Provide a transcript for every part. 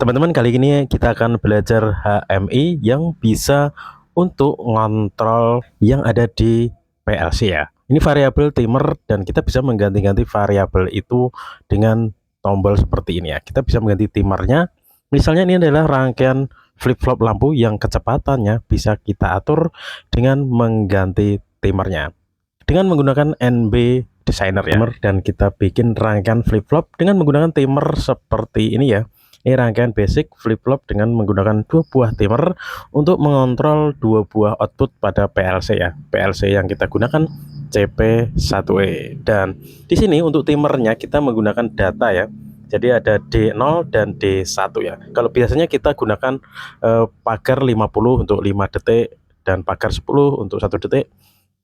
Teman-teman, kali ini kita akan belajar HMI yang bisa untuk ngontrol yang ada di PLC ya. Ini variabel timer dan kita bisa mengganti-ganti variabel itu dengan tombol seperti ini ya. Kita bisa mengganti timernya. Misalnya ini adalah rangkaian flip-flop lampu yang kecepatannya bisa kita atur dengan mengganti timernya. Dengan menggunakan NB Designer ya. Dan kita bikin rangkaian flip-flop dengan menggunakan timer seperti ini ya. Ini rangkaian basic flip-flop dengan menggunakan 2 buah timer untuk mengontrol 2 buah output pada PLC ya. PLC yang kita gunakan CP1E. Dan di sini untuk timernya kita menggunakan data ya. Jadi ada D0 dan D1 ya. Kalau biasanya kita gunakan pagar 50 untuk 5 detik dan pagar 10 untuk 1 detik.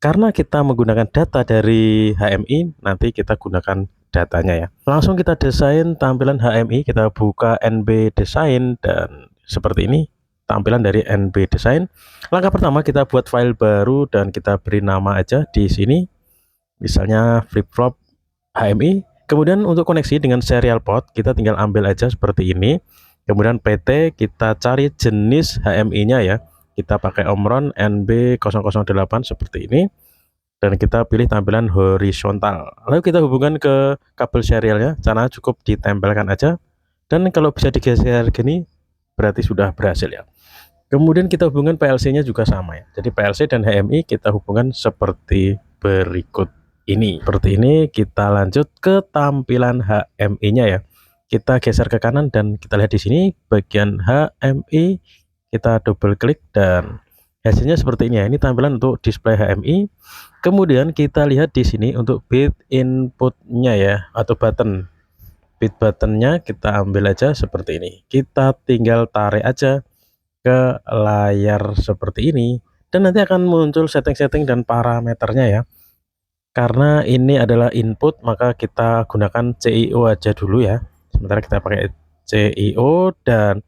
Karena kita menggunakan data dari HMI, nanti kita gunakan datanya ya. Langsung kita desain tampilan HMI, kita buka NB Design dan seperti ini tampilan dari NB Design. Langkah pertama kita buat file baru dan kita beri nama aja di sini. Misalnya flip-flop HMI. Kemudian untuk koneksi dengan serial port kita tinggal ambil aja seperti ini. Kemudian PT kita cari jenis HMI-nya ya. Kita pakai Omron NB008 seperti ini dan kita pilih tampilan horizontal. Lalu kita hubungkan ke kabel serialnya, caranya cukup ditempelkan aja. Dan kalau bisa digeser gini berarti sudah berhasil ya. Kemudian kita hubungkan PLC-nya juga sama ya. Jadi PLC dan HMI kita hubungkan seperti berikut ini. Seperti ini kita lanjut ke tampilan HMI-nya ya. Kita geser ke kanan dan kita lihat di sini bagian HMI. Kita double klik dan hasilnya seperti ini ya. Ini tampilan untuk display HMI. Kemudian kita lihat di sini untuk bit inputnya ya, atau button. Bit buttonnya kita ambil aja seperti ini. Kita tinggal tarik aja ke layar seperti ini dan nanti akan muncul setting-setting dan parameternya ya. Karena ini adalah input maka kita gunakan CIO aja dulu ya. Sementara kita pakai CIO dan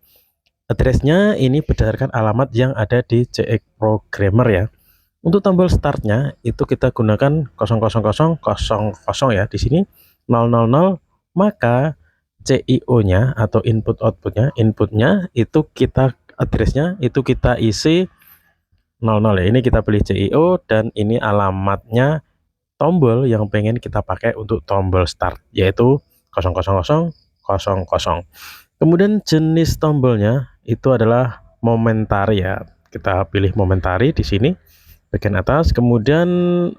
addressnya ini berdasarkan alamat yang ada di CX Programmer ya. Untuk tombol startnya itu kita gunakan 00000 ya. Di sini 000, maka CIO-nya atau inputnya itu kita addressnya itu kita isi 00 ya. Ini kita pilih CIO dan ini alamatnya tombol yang pengen kita pakai untuk tombol start yaitu 00000. Kemudian jenis tombolnya itu adalah momentari ya. Kita pilih momentari di sini bagian atas. Kemudian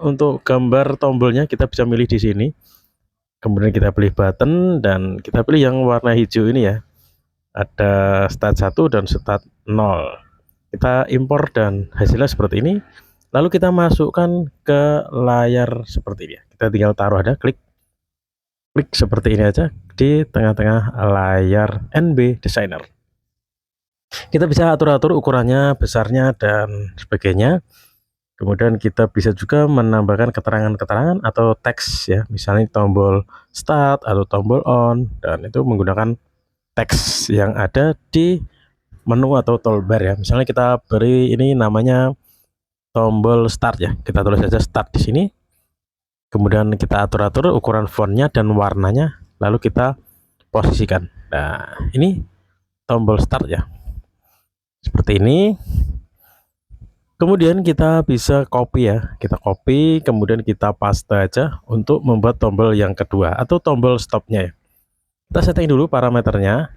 untuk gambar tombolnya kita bisa milih di sini. Kemudian kita pilih button dan kita pilih yang warna hijau ini ya. Ada start 1 dan start 0. Kita impor dan hasilnya seperti ini. Lalu kita masukkan ke layar seperti ini ya. Kita tinggal taruh ada klik seperti ini aja di tengah-tengah layar NB Designer. Kita bisa atur-atur ukurannya, besarnya dan sebagainya. Kemudian kita bisa juga menambahkan keterangan-keterangan atau teks ya, misalnya tombol start atau tombol on, dan itu menggunakan teks yang ada di menu atau toolbar ya. Misalnya kita beri ini namanya tombol start ya, kita tulis saja start di sini. Kemudian kita atur-atur ukuran fontnya dan warnanya, lalu kita posisikan. Nah, ini tombol start ya, seperti ini. Kemudian kita bisa copy ya, kita copy kemudian kita paste aja untuk membuat tombol yang kedua atau tombol stopnya ya. Kita setting dulu parameternya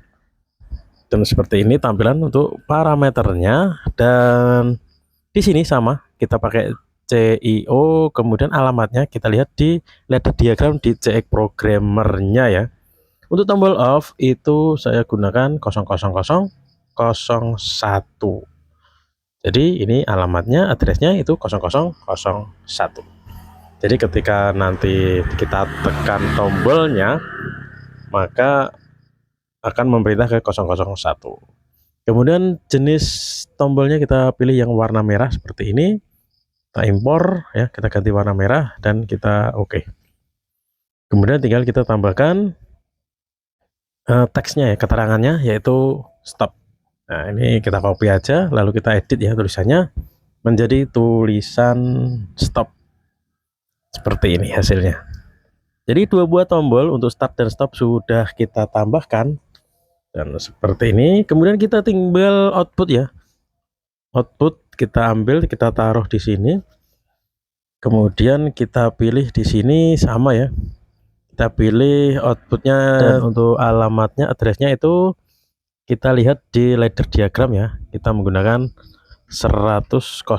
dan seperti ini tampilan untuk parameternya. Dan di sini sama, kita pakai CIO, kemudian alamatnya kita lihat di ladder diagram di CX Programmernya ya. Untuk tombol off itu saya gunakan 00001. Jadi ini alamatnya, addressnya itu 0001. Jadi ketika nanti kita tekan tombolnya maka akan memerintah ke 001. Kemudian jenis tombolnya kita pilih yang warna merah seperti ini. Kita impor ya, kita ganti warna merah dan kita oke. Kemudian tinggal kita tambahkan teksnya ya, keterangannya yaitu stop. Nah, ini kita copy aja lalu kita edit ya tulisannya menjadi tulisan stop. Seperti ini hasilnya. Jadi 2 buah tombol untuk start dan stop sudah kita tambahkan. Dan seperti ini, kemudian kita tinggal output ya. Output kita ambil, kita taruh di sini. Kemudian kita pilih di sini sama ya. Kita pilih outputnya dan untuk alamatnya, addressnya itu kita lihat di ladder diagram ya. Kita menggunakan 100.00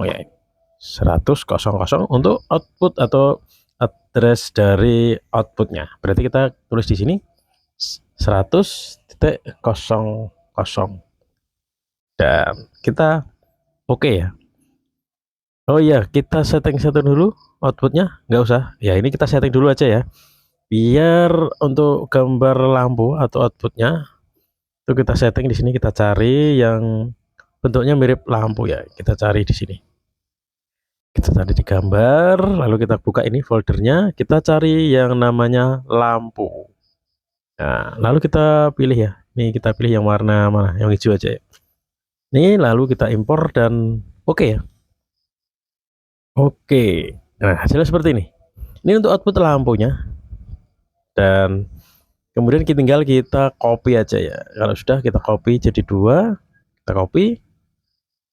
ya. 100.00 untuk output atau address dari outputnya. Berarti kita tulis di sini 100.00 dan kita oke ya. Oh iya, kita setting dulu outputnya, nggak usah ya, ini kita setting dulu aja ya, biar untuk gambar lampu atau outputnya itu kita setting di sini. Kita cari yang bentuknya mirip lampu ya, kita cari di sini, kita cari di gambar, lalu kita buka ini foldernya, kita cari yang namanya lampu. Nah, lalu kita pilih ya, ini kita pilih yang warna mana, yang hijau aja ya. Ini lalu kita impor dan oke ya. Oke, nah hasilnya seperti ini. Ini untuk output lampunya, dan kemudian tinggal kita copy aja ya. Kalau sudah, kita copy jadi 2, kita copy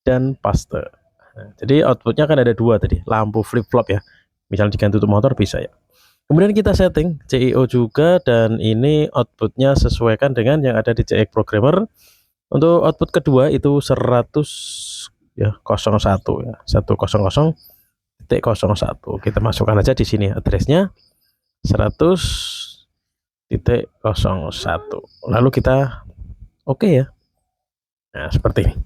dan paste. Nah, jadi outputnya kan ada 2 tadi, lampu flip flop ya. Misalnya diganti untuk motor bisa ya. Kemudian kita setting CIO juga, dan ini outputnya sesuaikan dengan yang ada di CX Programmer. Untuk output kedua itu 100 ya 01 ya, 100.01. Kita masukkan aja di sini addressnya 100.01, lalu kita oke ya. Nah, seperti ini.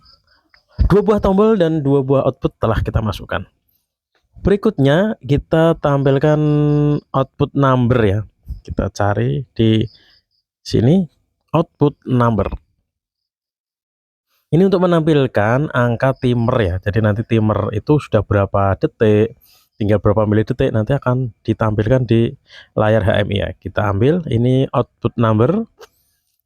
2 buah tombol dan 2 buah output telah kita masukkan. Berikutnya kita tampilkan output number ya. Kita cari di sini output number. Ini untuk menampilkan angka timer ya. Jadi nanti timer itu sudah berapa detik, tinggal berapa milidetik, nanti akan ditampilkan di layar HMI ya. Kita ambil ini output number,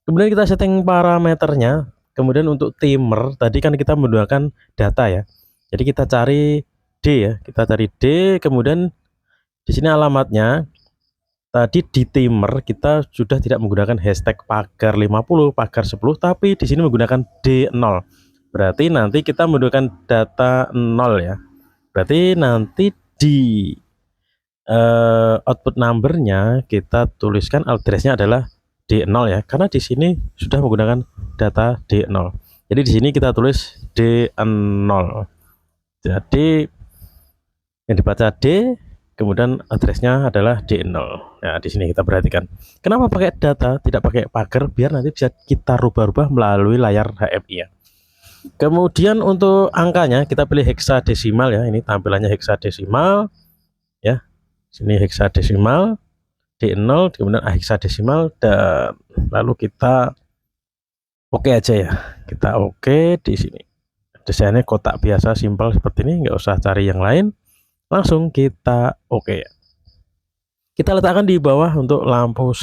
kemudian kita setting parameternya. Kemudian untuk timer tadi kan kita menggunakan data ya. Jadi kita cari D ya, kita cari D, kemudian di sini alamatnya. Tadi di timer kita sudah tidak menggunakan hashtag pagar 50, pagar 10, tapi di sini menggunakan D0. Berarti nanti kita menggunakan data 0 ya. Berarti nanti di output numbernya kita tuliskan addressnya adalah D0 ya, karena di sini sudah menggunakan data D0. Jadi di sini kita tulis D0. Jadi yang dibaca D, kemudian addressnya adalah D0. Nah, di sini kita perhatikan. Kenapa pakai data, tidak pakai pagar, biar nanti bisa kita rubah-rubah melalui layar HMI ya. Kemudian untuk angkanya kita pilih heksadesimal ya. Ini tampilannya heksadesimal ya. Sini heksadesimal, D0, kemudian heksadesimal, dan lalu kita oke aja ya. Kita oke di sini. Desainnya kotak biasa, simpel seperti ini, nggak usah cari yang lain. Langsung kita oke. Kita letakkan di bawah untuk lampu 1,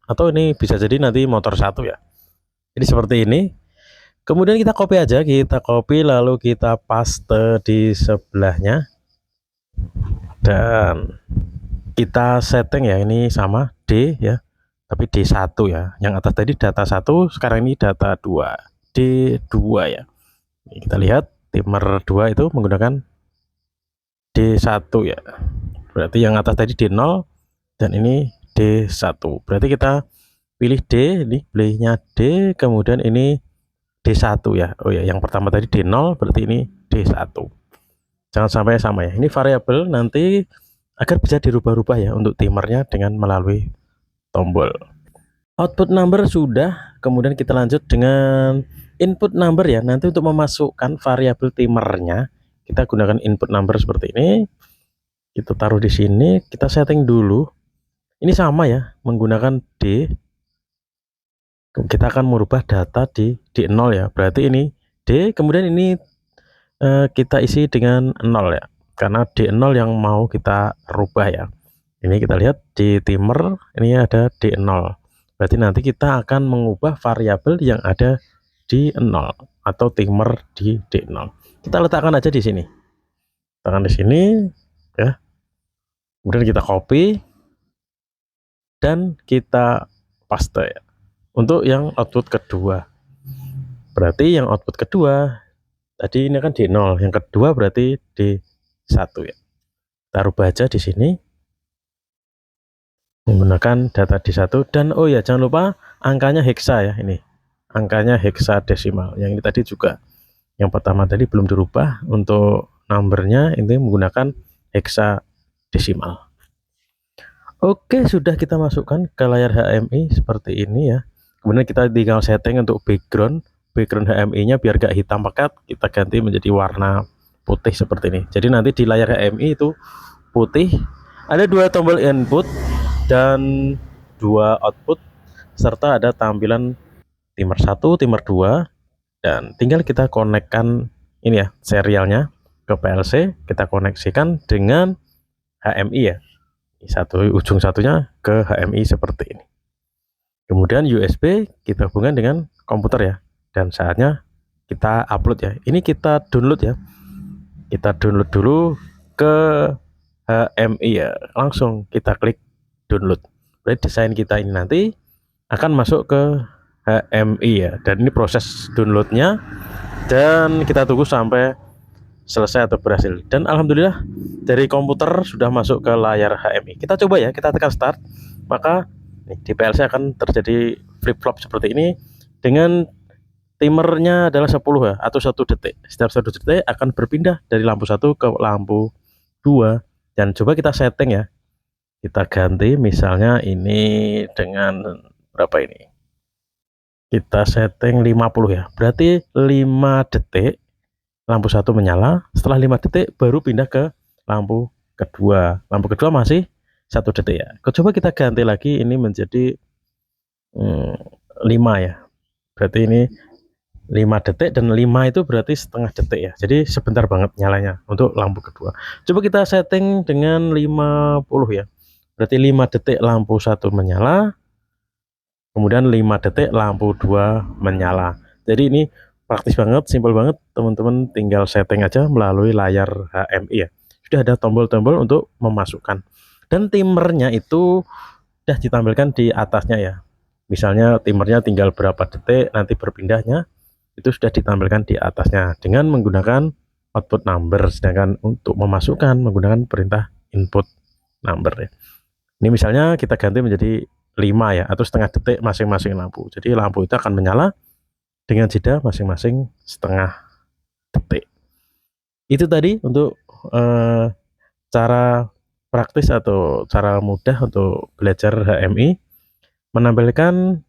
atau ini bisa jadi nanti motor 1 ya. Jadi seperti ini. Kemudian kita copy aja, kita copy lalu kita paste di sebelahnya, dan kita setting ya, ini sama D ya, tapi D1 ya. Yang atas tadi data 1, sekarang ini data 2, D2 ya. Ini kita lihat timer 2 itu menggunakan D1 ya. Berarti yang atas tadi D0 dan ini D1. Berarti kita pilih D, ini pilihnya D, kemudian ini D1 ya. Oh ya, yang pertama tadi D0, berarti ini D1. Jangan sampai sama ya. Ini variabel nanti agar bisa dirubah-rubah ya untuk timernya dengan melalui tombol. Output number sudah, kemudian kita lanjut dengan input number ya. Nanti untuk memasukkan variabel timernya kita gunakan input number seperti ini. Kita taruh di sini, kita setting dulu. Ini sama ya, menggunakan D. Kita akan merubah data di D0 ya. Berarti ini D, kemudian ini kita isi dengan 0 ya. Karena D0 yang mau kita rubah ya. Ini kita lihat di timer, ini ada D0. Berarti nanti kita akan mengubah variabel yang ada di 0 atau timer di D0. Kita letakkan aja di sini. Letakkan di sini ya. Kemudian kita copy dan kita paste ya. untuk yang output kedua. Berarti yang output kedua tadi ini kan di 0, yang kedua berarti di 1 ya. Kita rubah aja di sini menggunakan data di 1, dan oh ya jangan lupa angkanya heksa ya, ini angkanya heksadesimal. Yang ini tadi juga yang pertama tadi belum dirubah, untuk numbernya ini menggunakan heksadesimal. Oke, sudah kita masukkan ke layar HMI seperti ini ya. Kemudian kita tinggal setting untuk background HMI-nya biar gak hitam pekat, kita ganti menjadi warna putih seperti ini. Jadi nanti di layar HMI itu putih, ada 2 tombol input dan 2 output, serta ada tampilan timer 1, timer 2, dan tinggal kita konekkan ini ya, serialnya ke PLC, kita koneksikan dengan HMI ya. Satu ujung satunya ke HMI seperti ini. Kemudian USB kita hubungkan dengan komputer ya, dan saatnya kita upload ya. Ini kita download ya. Kita download dulu ke HMI ya. Langsung kita klik download. Berarti desain kita ini nanti akan masuk ke HMI ya. Dan ini proses downloadnya, dan kita tunggu sampai selesai atau berhasil. Dan alhamdulillah dari komputer sudah masuk ke layar HMI. Kita coba ya, kita tekan start, maka di PLC akan terjadi flip flop seperti ini dengan timernya adalah 10 ya, atau 1 detik. Setiap 1 detik akan berpindah dari lampu 1 ke lampu 2. Dan coba kita setting ya, kita ganti misalnya ini dengan berapa ini, kita setting 50 ya, berarti 5 detik lampu 1 menyala, setelah 5 detik baru pindah ke lampu kedua. Lampu kedua masih 1 detik ya. Coba kita ganti lagi ini menjadi 5 ya. Berarti ini 5 detik, dan 5 itu berarti setengah detik ya. Jadi sebentar banget nyalanya untuk lampu kedua. Coba kita setting dengan 50 ya. Berarti 5 detik lampu 1 menyala, kemudian 5 detik lampu 2 menyala. Jadi ini praktis banget, simpel banget, teman-teman tinggal setting aja melalui layar HMI ya. Sudah ada tombol-tombol untuk memasukkan, dan timernya itu sudah ditampilkan di atasnya ya. Misalnya timernya tinggal berapa detik nanti berpindahnya, itu sudah ditampilkan di atasnya dengan menggunakan output number. Sedangkan untuk memasukkan menggunakan perintah input number ya. Ini misalnya kita ganti menjadi 5 ya, atau setengah detik masing-masing lampu. Jadi lampu itu akan menyala dengan jeda masing-masing setengah detik. Itu tadi untuk cara praktis atau cara mudah untuk belajar HMI, menampilkan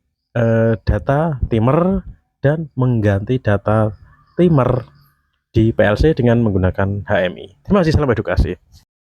data timer dan mengganti data timer di PLC dengan menggunakan HMI. Terima kasih, salam edukasi.